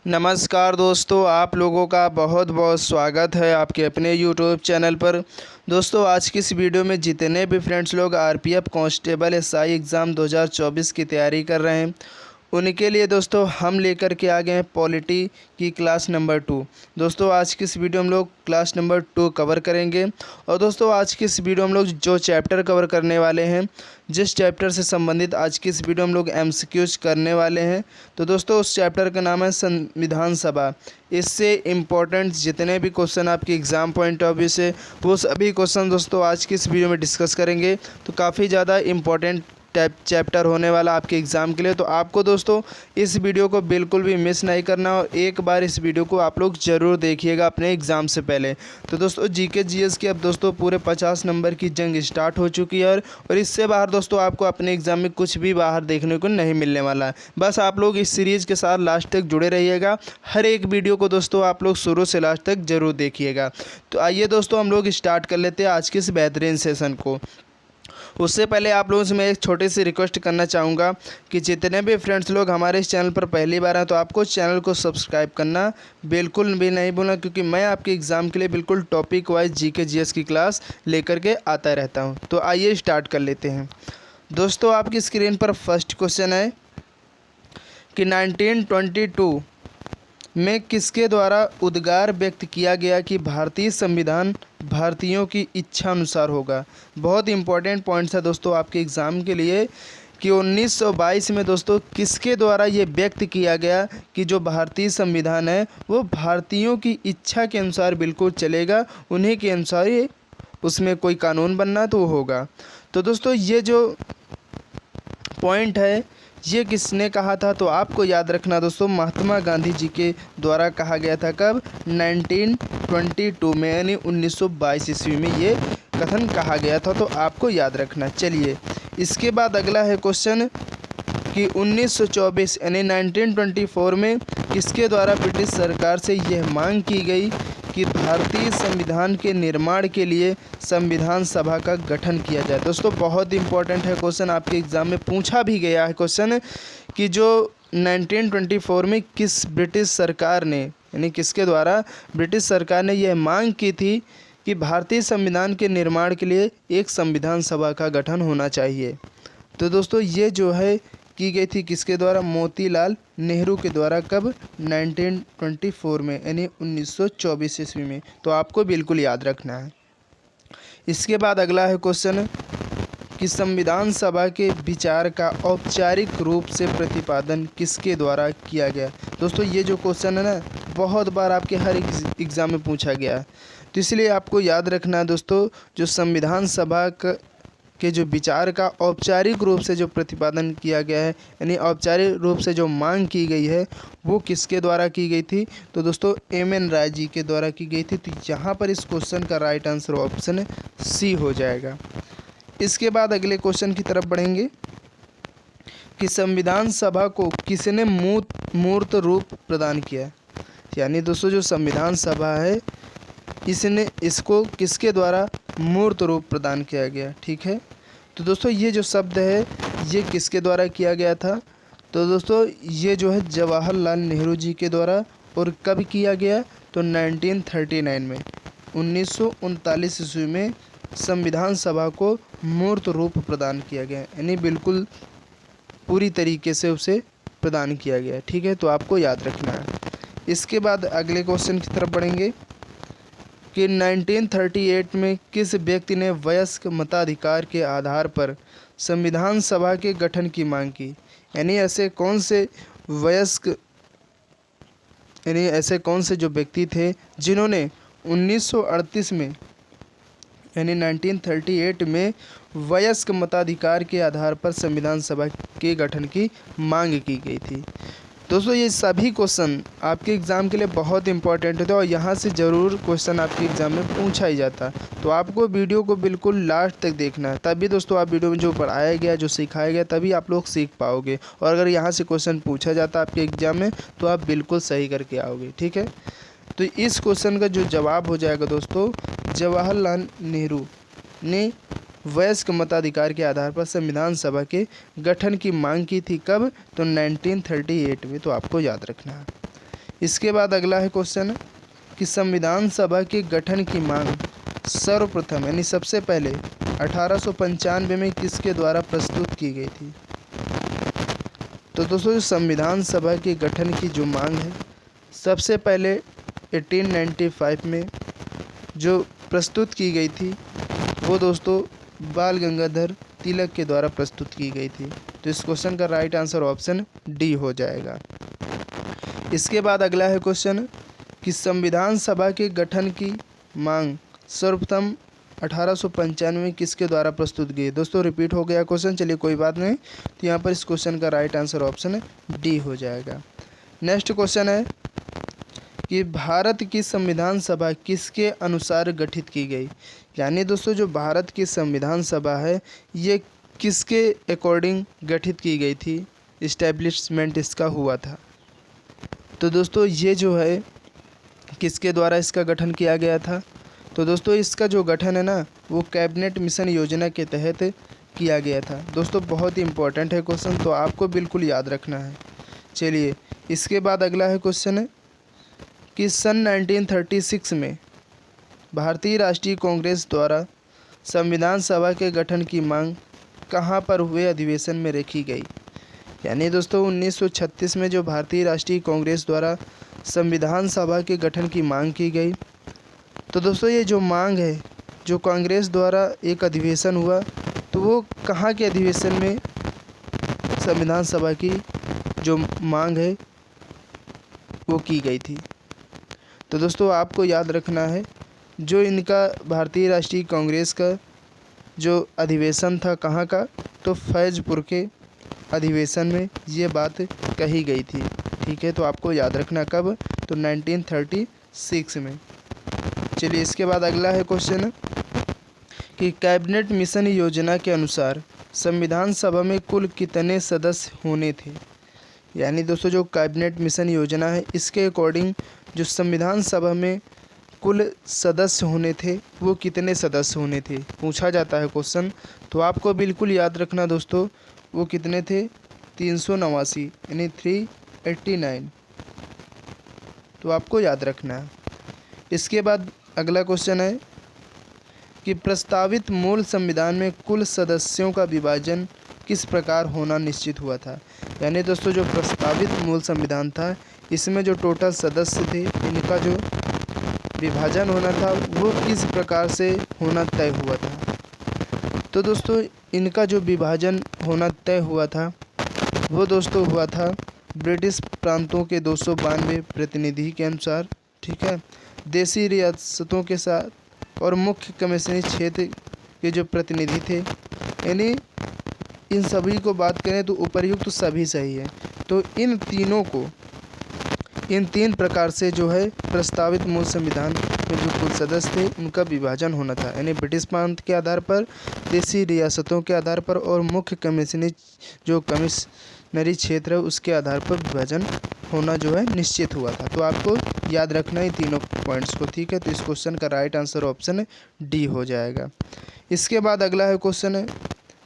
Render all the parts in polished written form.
नमस्कार दोस्तों, आप लोगों का बहुत बहुत स्वागत है आपके अपने यूट्यूब चैनल पर। दोस्तों, आज की इस वीडियो में जितने भी फ्रेंड्स लोग आरपीएफ कांस्टेबल एसआई एग्ज़ाम 2024 की तैयारी कर रहे हैं, उनके लिए दोस्तों हम लेकर के आ गए हैं पॉलिटी की क्लास नंबर 2। दोस्तों, आज की इस वीडियो में हम लोग क्लास नंबर 2 कवर करेंगे। और दोस्तों, आज की इस वीडियो में हम लोग जो चैप्टर कवर करने वाले हैं, जिस चैप्टर से संबंधित आज की इस वीडियो में हम लोग एमसीक्यूज करने वाले हैं, तो दोस्तों उस चैप्टर का नाम है संविधान सभा। इससे इम्पोर्टेंट जितने भी क्वेश्चन आपके एग्ज़ाम पॉइंट ऑफ व्यू से, वो सभी क्वेश्चन दोस्तों आज की इस वीडियो में डिस्कस करेंगे। तो काफ़ी ज़्यादा इम्पोर्टेंट चैप्टर होने वाला आपके एग्ज़ाम के लिए। तो आपको दोस्तों इस वीडियो को बिल्कुल भी मिस नहीं करना, और एक बार इस वीडियो को आप लोग ज़रूर देखिएगा अपने एग्ज़ाम से पहले। तो दोस्तों जीके जीएस की अब दोस्तों पूरे 50 नंबर की जंग स्टार्ट हो चुकी है, और इससे बाहर दोस्तों आपको अपने एग्ज़ाम में कुछ भी बाहर देखने को नहीं मिलने वाला है। बस आप लोग इस सीरीज़ के साथ लास्ट तक जुड़े रहिएगा। हर एक वीडियो को दोस्तों आप लोग शुरू से लास्ट तक ज़रूर देखिएगा। तो आइए दोस्तों हम लोग स्टार्ट कर लेते हैं आज के इस बेहतरीन सेशन को। उससे पहले आप लोगों से मैं एक छोटी सी रिक्वेस्ट करना चाहूँगा कि जितने भी फ्रेंड्स लोग हमारे इस चैनल पर पहली बार हैं, तो आपको चैनल को सब्सक्राइब करना बिल्कुल भी नहीं भूलना, क्योंकि मैं आपके एग्ज़ाम के लिए बिल्कुल टॉपिक वाइज जीके जीएस की क्लास लेकर के आता रहता हूँ। तो आइए स्टार्ट कर लेते हैं। दोस्तों, आपकी स्क्रीन पर फर्स्ट क्वेश्चन है कि 1922 में किसके द्वारा उद्गार व्यक्त किया गया कि भारतीय संविधान भारतीयों की इच्छा अनुसार होगा। बहुत इंपॉर्टेंट पॉइंट्स है दोस्तों आपके एग्ज़ाम के लिए कि 1922 में दोस्तों किसके द्वारा ये व्यक्त किया गया कि जो भारतीय संविधान है वो भारतीयों की इच्छा के अनुसार बिल्कुल चलेगा, उन्हीं के अनुसार ये उसमें कोई कानून बनना तो वो होगा। तो दोस्तों ये जो पॉइंट है ये किसने कहा था, तो आपको याद रखना दोस्तों महात्मा गांधी जी के द्वारा कहा गया था। कब? 1922 में, यानी 1922 ईस्वी में ये कथन कहा गया था। तो आपको याद रखना। चलिए इसके बाद अगला है क्वेश्चन कि 1924 यानी 1924 में किसके द्वारा ब्रिटिश सरकार से यह मांग की गई कि भारतीय संविधान के निर्माण के लिए संविधान सभा का गठन किया जाए। दोस्तों बहुत इंपॉर्टेंट है क्वेश्चन, आपके एग्ज़ाम में पूछा भी गया है क्वेश्चन कि जो 1924 में किस ब्रिटिश सरकार ने, यानी किसके द्वारा ब्रिटिश सरकार ने यह मांग की थी कि भारतीय संविधान के निर्माण के लिए एक संविधान सभा का गठन होना चाहिए। तो दोस्तों ये जो है की गई थी किसके द्वारा? मोतीलाल नेहरू के द्वारा। कब? 1924 में, यानी 1924 ईस्वी में। तो आपको बिल्कुल याद रखना है। इसके बाद अगला है क्वेश्चन कि संविधान सभा के विचार का औपचारिक रूप से प्रतिपादन किसके द्वारा किया गया। दोस्तों ये जो क्वेश्चन है ना, बहुत बार आपके हर एग्ज़ाम में पूछा गया है, तो इसलिए आपको याद रखना है दोस्तों, जो संविधान सभा के जो विचार का औपचारिक रूप से जो प्रतिपादन किया गया है, यानी औपचारिक रूप से जो मांग की गई है, वो किसके द्वारा की गई थी? तो दोस्तों एम.एन. राय जी के द्वारा की गई थी। तो यहाँ पर इस क्वेश्चन का राइट आंसर ऑप्शन सी हो जाएगा। इसके बाद अगले क्वेश्चन की तरफ बढ़ेंगे कि संविधान सभा को किसने मूर्त रूप प्रदान किया। यानी दोस्तों जो संविधान सभा है इसको किसके द्वारा मूर्त रूप प्रदान किया गया। ठीक है, तो दोस्तों ये जो शब्द है ये किसके द्वारा किया गया था? तो दोस्तों ये जो है जवाहरलाल नेहरू जी के द्वारा। और कब किया गया? तो 1939 में, 1939 ईस्वी में संविधान सभा को मूर्त रूप प्रदान किया गया, यानी बिल्कुल पूरी तरीके से उसे प्रदान किया गया। ठीक है, तो आपको याद रखना है। इसके बाद अगले क्वेश्चन की तरफ बढ़ेंगे कि 1938 में किस व्यक्ति ने वयस्क मताधिकार के आधार पर संविधान सभा के गठन की मांग की। यानी ऐसे कौन से जो व्यक्ति थे जिन्होंने 1938 में, यानी 1938 में वयस्क मताधिकार के आधार पर संविधान सभा के गठन की मांग की गई थी। दोस्तों ये सभी क्वेश्चन आपके एग्ज़ाम के लिए बहुत इंपॉर्टेंट होते हैं, और यहाँ से ज़रूर क्वेश्चन आपके एग्ज़ाम में पूछा ही जाता है। तो आपको वीडियो को बिल्कुल लास्ट तक देखना है, तभी दोस्तों आप वीडियो में जो पढ़ाया गया, जो सिखाया गया, तभी आप लोग सीख पाओगे। और अगर यहाँ से क्वेश्चन पूछा जाता आपके एग्ज़ाम में तो आप बिल्कुल सही करके आओगे। ठीक है, तो इस क्वेश्चन का जो जवाब हो जाएगा दोस्तों, जवाहरलाल नेहरू ने वयस्क मताधिकार के आधार पर संविधान सभा के गठन की मांग की थी। कब? तो 1938 में। तो आपको याद रखना है। इसके बाद अगला है क्वेश्चन कि संविधान सभा के गठन की मांग सर्वप्रथम यानी सबसे पहले 1895 में किसके द्वारा प्रस्तुत की गई थी। तो दोस्तों जो संविधान सभा के गठन की जो मांग है सबसे पहले 1895 में जो प्रस्तुत की गई थी वो दोस्तों बाल गंगाधर तिलक के द्वारा प्रस्तुत की गई थी। तो इस क्वेश्चन का राइट आंसर ऑप्शन डी हो जाएगा। इसके बाद अगला है क्वेश्चन कि संविधान सभा के गठन की मांग सर्वप्रथम 1895 में किसके द्वारा प्रस्तुत की। दोस्तों रिपीट हो गया क्वेश्चन, चलिए कोई बात नहीं। तो यहाँ पर इस क्वेश्चन का राइट आंसर ऑप्शन डी हो जाएगा। नेक्स्ट क्वेश्चन है कि भारत की संविधान सभा किसके अनुसार गठित की गई। यानी दोस्तों जो भारत की संविधान सभा है ये किसके अकॉर्डिंग गठित की गई थी, इस्टेब्लिशमेंट इसका हुआ था। तो दोस्तों ये जो है किसके द्वारा इसका गठन किया गया था। तो दोस्तों इसका जो गठन है ना वो कैबिनेट मिशन योजना के तहत किया गया था। दोस्तों बहुत ही इम्पोर्टेंट है क्वेश्चन, तो आपको बिल्कुल याद रखना है। चलिए इसके बाद अगला है क्वेश्चन है कि सन 1936 में भारतीय राष्ट्रीय कांग्रेस द्वारा संविधान सभा के गठन की मांग कहाँ पर हुए अधिवेशन में रखी गई। यानी दोस्तों 1936 में जो भारतीय राष्ट्रीय कांग्रेस द्वारा संविधान सभा के गठन की मांग की गई। तो दोस्तों ये जो मांग है जो कांग्रेस द्वारा एक अधिवेशन हुआ तो वो कहाँ के अधिवेशन में संविधान सभा की जो मांग है वो की गई थी। तो दोस्तों आपको याद रखना है जो इनका भारतीय राष्ट्रीय कांग्रेस का जो अधिवेशन था कहाँ का, तो फैज़पुर के अधिवेशन में ये बात कही गई थी। ठीक है, तो आपको याद रखना कब, तो 1936 में। चलिए इसके बाद अगला है क्वेश्चन कि कैबिनेट मिशन योजना के अनुसार संविधान सभा में कुल कितने सदस्य होने थे। यानी दोस्तों जो कैबिनेट मिशन योजना है इसके अकॉर्डिंग जो संविधान सभा में कुल सदस्य होने थे वो कितने सदस्य होने थे, पूछा जाता है क्वेश्चन। तो आपको बिल्कुल याद रखना दोस्तों वो कितने थे, 389 यानी 389। तो आपको याद रखना है। इसके बाद अगला क्वेश्चन है कि प्रस्तावित मूल संविधान में कुल सदस्यों का विभाजन किस प्रकार होना निश्चित हुआ था। यानी दोस्तों जो प्रस्तावित मूल संविधान था इसमें जो टोटल सदस्य थे इनका जो विभाजन होना था वो किस प्रकार से होना तय हुआ था। तो दोस्तों इनका जो विभाजन होना तय हुआ था वो दोस्तों हुआ था ब्रिटिश प्रांतों के 292 प्रतिनिधि के अनुसार। ठीक है, देसी रियासतों के साथ और मुख्य कमीशनी क्षेत्र के जो प्रतिनिधि थे, यानी इन सभी को बात करें तो उपर्युक्त तो सभी सही है। तो इन तीन प्रकार से जो है प्रस्तावित मूल संविधान में जो कुल सदस्य थे उनका विभाजन होना था। यानी ब्रिटिश प्रांत के आधार पर, देसी रियासतों के आधार पर और मुख्य कमिश्नरी क्षेत्र है उसके आधार पर विभाजन होना जो है निश्चित हुआ था। तो आपको याद रखना है तीनों पॉइंट्स को। ठीक है, तो इस क्वेश्चन का राइट आंसर ऑप्शन डी हो जाएगा। इसके बाद अगला है क्वेश्चन है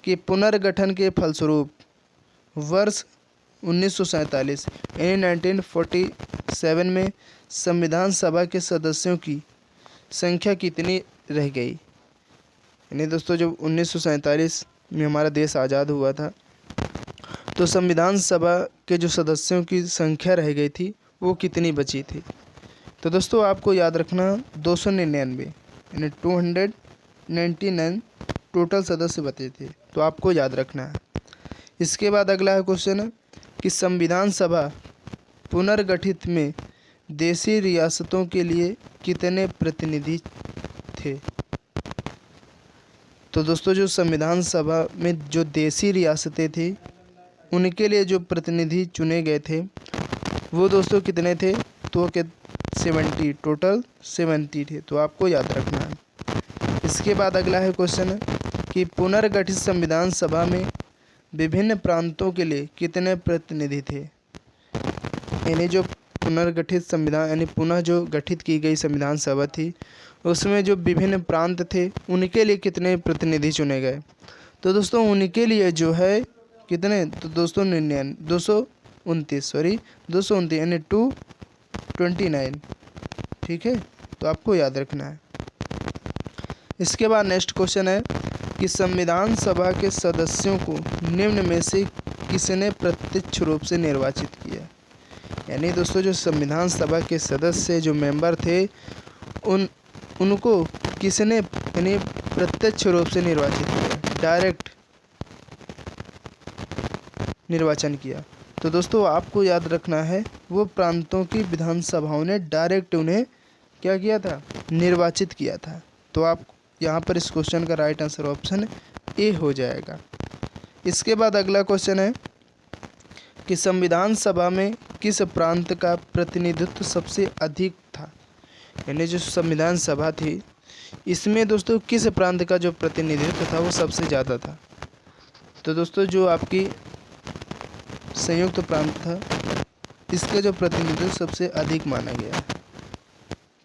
कि पुनर्गठन के फलस्वरूप वर्ष 1947 यानी 1947 में संविधान सभा के सदस्यों की संख्या कितनी रह गई। यानी दोस्तों जब 1947 में हमारा देश आज़ाद हुआ था तो संविधान सभा के जो सदस्यों की संख्या रह गई थी वो कितनी बची थी। तो दोस्तों आपको याद रखना 299 यानी 299 टोटल सदस्य बचे थे। तो आपको याद रखना है। इसके बाद अगला है क्वेश्चन कि संविधान सभा पुनर्गठित में देसी रियासतों के लिए कितने प्रतिनिधि थे। तो दोस्तों जो संविधान सभा में जो देसी रियासतें थी उनके लिए जो प्रतिनिधि चुने गए थे वो दोस्तों कितने थे, तो 70, टोटल 70 थे। तो आपको याद रखना है। इसके बाद अगला है क्वेश्चन कि पुनर्गठित संविधान सभा में विभिन्न प्रांतों के लिए कितने प्रतिनिधि थे। यानी जो पुनर्गठित संविधान यानी पुनः जो गठित की गई संविधान सभा थी उसमें जो विभिन्न प्रांत थे उनके लिए कितने प्रतिनिधि चुने गए। तो दोस्तों उनके लिए जो है कितने, तो 229 यानी 229 यानी 29। ठीक है, तो आपको याद रखना है। इसके बाद नेक्स्ट क्वेश्चन है कि संविधान सभा के सदस्यों को निम्न में से किसने प्रत्यक्ष रूप से निर्वाचित किया। यानी दोस्तों जो संविधान सभा के सदस्य जो मेंबर थे उनको किसने यानी प्रत्यक्ष रूप से निर्वाचित किया, डायरेक्ट निर्वाचन किया। तो दोस्तों आपको याद रखना है वो प्रांतों की विधानसभाओं ने डायरेक्ट उन्हें क्या किया था, निर्वाचित किया था। तो आप यहाँ पर इस क्वेश्चन का राइट आंसर ऑप्शन ए हो जाएगा। इसके बाद अगला क्वेश्चन है कि संविधान सभा में किस प्रांत का प्रतिनिधित्व सबसे अधिक था। यानी जो संविधान सभा थी इसमें दोस्तों किस प्रांत का जो प्रतिनिधित्व था वो सबसे ज़्यादा था। तो दोस्तों जो आपकी संयुक्त प्रांत था इसका जो प्रतिनिधित्व सबसे अधिक माना गया है।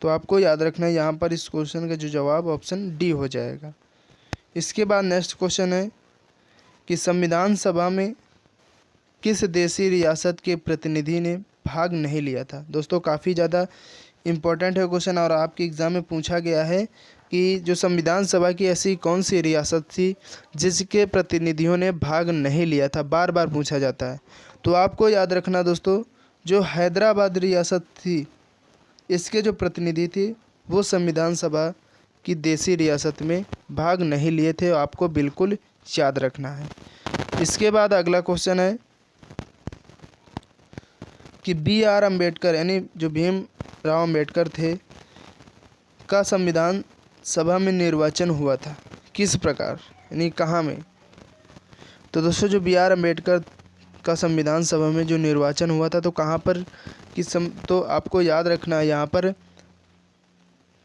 तो आपको याद रखना है यहाँ पर इस क्वेश्चन का जो जवाब ऑप्शन डी हो जाएगा। इसके बाद नेक्स्ट क्वेश्चन है कि संविधान सभा में किस देशी रियासत के प्रतिनिधि ने भाग नहीं लिया था। दोस्तों काफ़ी ज़्यादा इम्पोर्टेंट है क्वेश्चन और आपके एग्ज़ाम में पूछा गया है कि जो संविधान सभा की ऐसी कौन सी रियासत थी जिसके प्रतिनिधियों ने भाग नहीं लिया था, बार बार पूछा जाता है। तो आपको याद रखना दोस्तों जो हैदराबाद रियासत थी इसके जो प्रतिनिधि थे वो संविधान सभा की देशी रियासत में भाग नहीं लिए थे, आपको बिल्कुल याद रखना है। इसके बाद अगला क्वेश्चन है कि B.R. अम्बेडकर यानी जो भीमराव अम्बेडकर थे का संविधान सभा में निर्वाचन हुआ था किस प्रकार, यानी कहाँ में। तो दोस्तों जो B.R. अम्बेडकर का संविधान सभा में जो निर्वाचन हुआ था तो कहाँ पर तो आपको याद रखना है यहाँ पर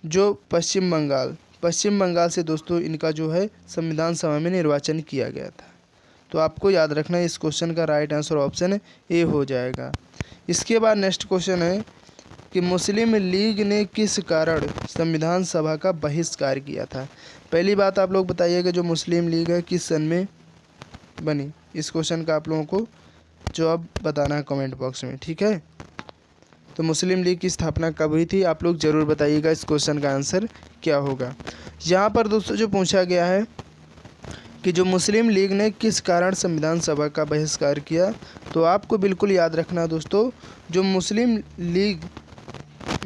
जो पश्चिम बंगाल से दोस्तों इनका जो है संविधान सभा में निर्वाचन किया गया था। तो आपको याद रखना है इस क्वेश्चन का राइट आंसर ऑप्शन ए हो जाएगा। इसके बाद नेक्स्ट क्वेश्चन है कि मुस्लिम लीग ने किस कारण संविधान सभा का बहिष्कार किया था। पहली बात आप लोग बताइएगा जो मुस्लिम लीग है किस सन में बनी। इस क्वेश्चन का आप लोगों को जवाब बताना है कमेंट बॉक्स में, ठीक है। तो मुस्लिम लीग की स्थापना कब हुई थी आप लोग ज़रूर बताइएगा, इस क्वेश्चन का आंसर क्या होगा। यहाँ पर दोस्तों जो पूछा गया है कि जो मुस्लिम लीग ने किस कारण संविधान सभा का बहिष्कार किया, तो आपको बिल्कुल याद रखना दोस्तों जो मुस्लिम लीग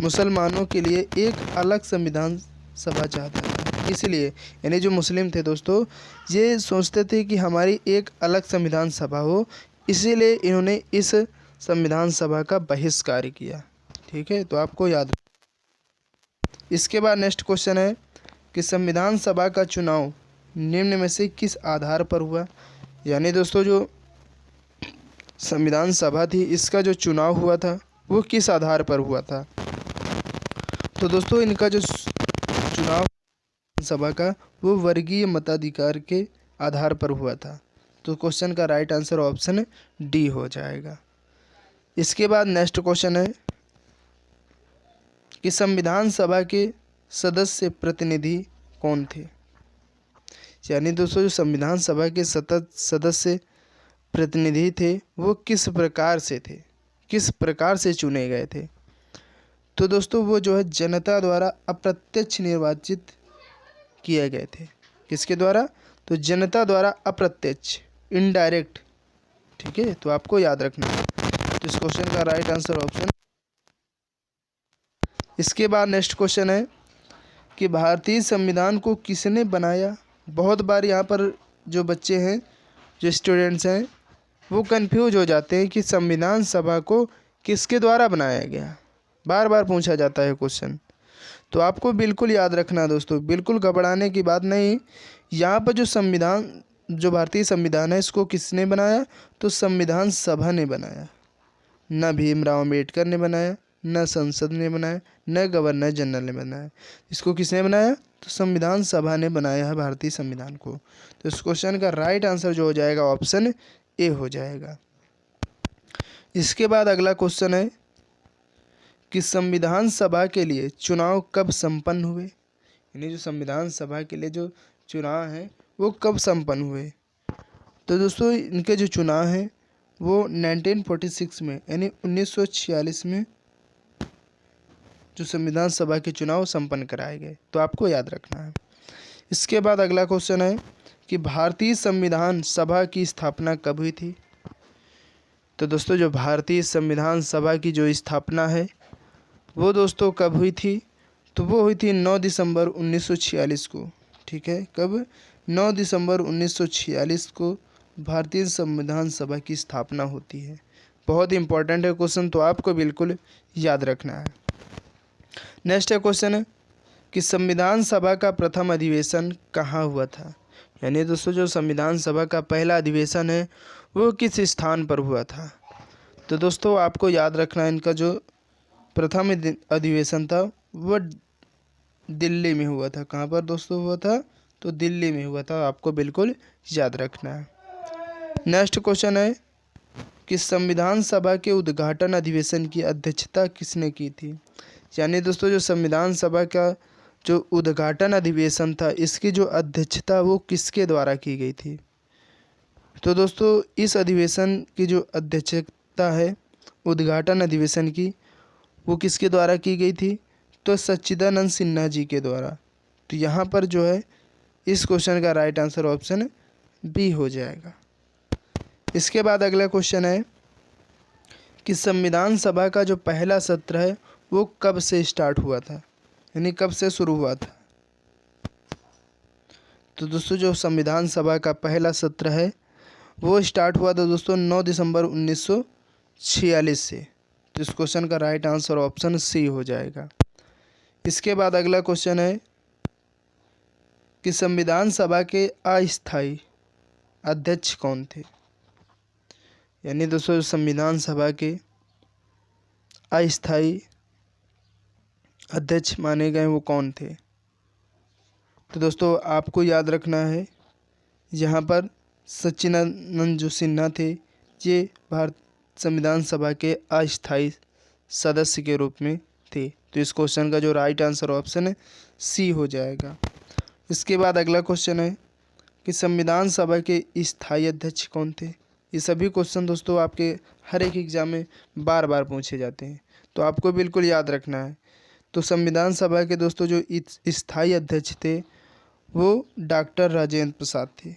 मुसलमानों के लिए एक अलग संविधान सभा चाहता था, इसलिए यानी जो मुस्लिम थे दोस्तों ये सोचते थे कि हमारी एक अलग संविधान सभा हो, इसीलिए इन्होंने इस संविधान सभा का बहिष्कार किया, ठीक है। तो आपको याद। इसके बाद नेक्स्ट क्वेश्चन है कि संविधान सभा का चुनाव निम्न में से किस आधार पर हुआ। यानी दोस्तों जो संविधान सभा थी इसका जो चुनाव हुआ था वो किस आधार पर हुआ था। तो दोस्तों इनका जो चुनाव सभा का वो वर्गीय मताधिकार के आधार पर हुआ था। तो क्वेश्चन का राइट आंसर ऑप्शन डी हो जाएगा। इसके बाद नेक्स्ट क्वेश्चन है कि संविधान सभा के सदस्य प्रतिनिधि कौन थे। यानी दोस्तों जो संविधान सभा के सदस्य प्रतिनिधि थे वो किस प्रकार से थे, किस प्रकार से चुने गए थे। तो दोस्तों वो जो है जनता द्वारा अप्रत्यक्ष निर्वाचित किए गए थे। किसके द्वारा, तो जनता द्वारा अप्रत्यक्ष, इनडायरेक्ट, ठीक है। तो आपको याद रखना है। तो इस क्वेश्चन का राइट आंसर ऑप्शन। इसके बाद नेक्स्ट क्वेश्चन है कि भारतीय संविधान को किसने बनाया। बहुत बार यहाँ पर जो बच्चे हैं, जो स्टूडेंट्स हैं, वो कंफ्यूज हो जाते हैं कि संविधान सभा को किसके द्वारा बनाया गया, बार बार पूछा जाता है क्वेश्चन। तो आपको बिल्कुल याद रखना दोस्तों, बिल्कुल घबराने की बात नहीं। यहाँ पर जो संविधान, जो भारतीय संविधान है इसको किसने बनाया, तो संविधान सभा ने बनाया। न भीमराव अम्बेडकर ने बनाया, न संसद ने बनाया, न गवर्नर जनरल ने बनाया। इसको किसने बनाया, तो संविधान सभा ने बनाया है भारतीय संविधान को। तो इस क्वेश्चन का राइट आंसर जो हो जाएगा ऑप्शन ए हो जाएगा। इसके बाद अगला क्वेश्चन है कि संविधान सभा के लिए चुनाव कब संपन्न हुए। यानी जो संविधान सभा के लिए जो चुनाव हैं वो कब संपन्न हुए। तो दोस्तों इनके जो चुनाव हैं वो 1946 में यानी 1946 में जो संविधान सभा के चुनाव संपन्न कराए गए, तो आपको याद रखना है। इसके बाद अगला क्वेश्चन है कि भारतीय संविधान सभा की स्थापना कब हुई थी। तो दोस्तों जो भारतीय संविधान सभा की जो स्थापना है वो दोस्तों कब हुई थी, तो वो हुई थी 9 दिसंबर 1946 को। ठीक है, कब? 9 दिसंबर 1946 को भारतीय संविधान सभा की स्थापना होती है। बहुत इंपॉर्टेंट है क्वेश्चन, तो आपको बिल्कुल याद रखना है। नेक्स्ट है क्वेश्चन कि संविधान सभा का प्रथम अधिवेशन कहाँ हुआ था। यानी दोस्तों जो संविधान सभा का पहला अधिवेशन है वो किस स्थान पर हुआ था। तो दोस्तों आपको याद रखना है, इनका जो प्रथम अधिवेशन था वो दिल्ली में हुआ था। कहाँ पर दोस्तों हुआ था, तो दिल्ली में हुआ था, आपको बिल्कुल याद रखना है। नेक्स्ट क्वेश्चन है कि संविधान सभा के उद्घाटन अधिवेशन की अध्यक्षता किसने की थी। यानी दोस्तों जो संविधान सभा का जो उद्घाटन अधिवेशन था इसकी जो अध्यक्षता वो किसके द्वारा की गई थी। तो दोस्तों इस अधिवेशन की जो अध्यक्षता है उद्घाटन अधिवेशन की वो किसके द्वारा की गई थी, तो सच्चिदानंद सिन्हा जी के द्वारा। तो यहाँ पर जो है इस क्वेश्चन का राइट आंसर ऑप्शन बी हो जाएगा। इसके बाद अगला क्वेश्चन है कि संविधान सभा का जो पहला सत्र है वो कब से स्टार्ट हुआ था, यानी कब से शुरू हुआ था। तो दोस्तों जो संविधान सभा का पहला सत्र है वो स्टार्ट हुआ था दोस्तों 9 दिसंबर 1946 से। तो इस क्वेश्चन का राइट आंसर ऑप्शन सी हो जाएगा। इसके बाद अगला क्वेश्चन है कि संविधान सभा के अस्थायी अध्यक्ष कौन थे। यानी दोस्तों संविधान सभा के अस्थायी अध्यक्ष माने गए वो कौन थे। तो दोस्तों आपको याद रखना है, यहाँ पर सच्चिदानंद जो सिन्हा थे ये भारत संविधान सभा के अस्थायी सदस्य के रूप में थे। तो इस क्वेश्चन का जो राइट आंसर ऑप्शन है सी हो जाएगा। इसके बाद अगला क्वेश्चन है कि संविधान सभा के स्थायी अध्यक्ष कौन थे। ये सभी क्वेश्चन दोस्तों आपके हर एक एग्जाम में बार बार पूछे जाते हैं, तो आपको बिल्कुल याद रखना है। तो संविधान सभा के दोस्तों जो स्थायी अध्यक्ष थे वो डॉक्टर राजेंद्र प्रसाद थे।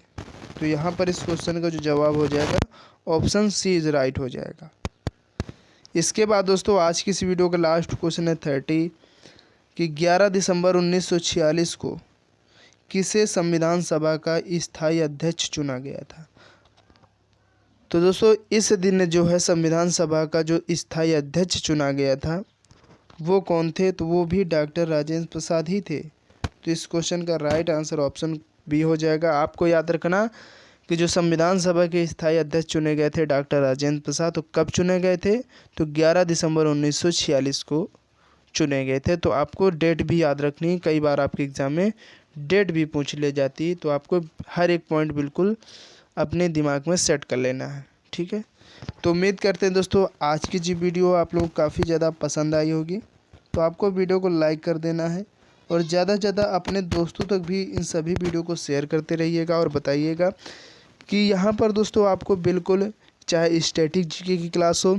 तो यहाँ पर इस क्वेश्चन का जो जवाब हो जाएगा ऑप्शन सी इज राइट हो जाएगा। इसके बाद दोस्तों आज की इस वीडियो का लास्ट क्वेश्चन है 30 कि 11 दिसंबर 1946 को किसे संविधान सभा का स्थायी अध्यक्ष चुना गया था। तो दोस्तों इस दिन जो है संविधान सभा का जो स्थायी अध्यक्ष चुना गया था वो कौन थे, तो वो भी डॉक्टर राजेंद्र प्रसाद ही थे। तो इस क्वेश्चन का राइट आंसर ऑप्शन बी हो जाएगा। आपको याद रखना कि जो संविधान सभा के स्थायी अध्यक्ष चुने गए थे डॉक्टर राजेंद्र प्रसाद, तो कब चुने गए थे, तो 11 दिसंबर 1946 को चुने गए थे। तो आपको डेट भी याद रखनी, कई बार आपके एग्ज़ाम में डेट भी पूछ ले जाती है, तो आपको हर एक पॉइंट बिल्कुल अपने दिमाग में सेट कर लेना है। ठीक है, तो उम्मीद करते हैं दोस्तों आज की जी वीडियो आप लोग काफ़ी ज़्यादा पसंद आई होगी। तो आपको वीडियो को लाइक कर देना है और ज़्यादा से ज़्यादा अपने दोस्तों तक भी इन सभी वीडियो को शेयर करते रहिएगा और बताइएगा कि यहाँ पर दोस्तों आपको बिल्कुल चाहे स्टैटिक जीके की क्लास हो,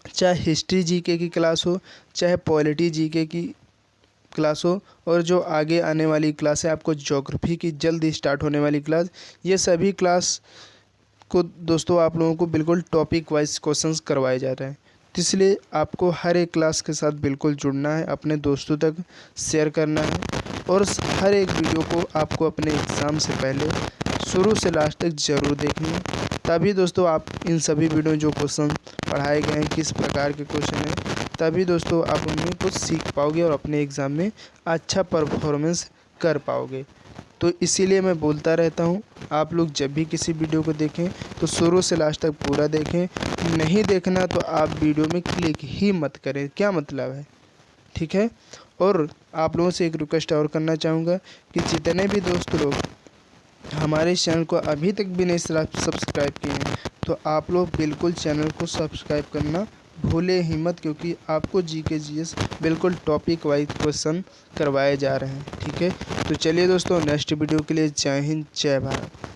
चाहे हिस्ट्री जीके की क्लास हो, चाहे पॉलिटी जीके की क्लास हो, और जो आगे आने वाली क्लास है आपको ज्योग्राफी की जल्दी स्टार्ट होने वाली क्लास, ये सभी क्लास को दोस्तों आप लोगों को बिल्कुल टॉपिक वाइज क्वेश्चंस करवाए जा रहे हैं। तो इसलिए आपको हर एक क्लास के साथ बिल्कुल जुड़ना है, अपने दोस्तों तक शेयर करना है और हर एक वीडियो को आपको अपने एग्ज़ाम से पहले शुरू से लास्ट तक ज़रूर देखनी है। तभी दोस्तों आप इन सभी वीडियो में जो क्वेश्चन पढ़ाए गए हैं किस प्रकार के क्वेश्चन हैं, तभी दोस्तों आप उनमें कुछ सीख पाओगे और अपने एग्ज़ाम में अच्छा परफॉर्मेंस कर पाओगे। तो इसीलिए मैं बोलता रहता हूँ आप लोग जब भी किसी वीडियो को देखें तो शुरू से लास्ट तक पूरा देखें, नहीं देखना तो आप वीडियो में क्लिक ही मत करें। क्या मतलब है, ठीक है। और आप लोगों से एक रिक्वेस्ट और करना चाहूँगा कि जितने भी दोस्त लोग हमारे चैनल को अभी तक भी नहीं सब्सक्राइब किए हैं तो आप लोग बिल्कुल चैनल को सब्सक्राइब करना भूले ही मत, क्योंकि आपको जीके जीएस बिल्कुल टॉपिक वाइज क्वेश्चन करवाए जा रहे हैं। ठीक है, तो चलिए दोस्तों नेक्स्ट वीडियो के लिए जय हिंद जय भारत।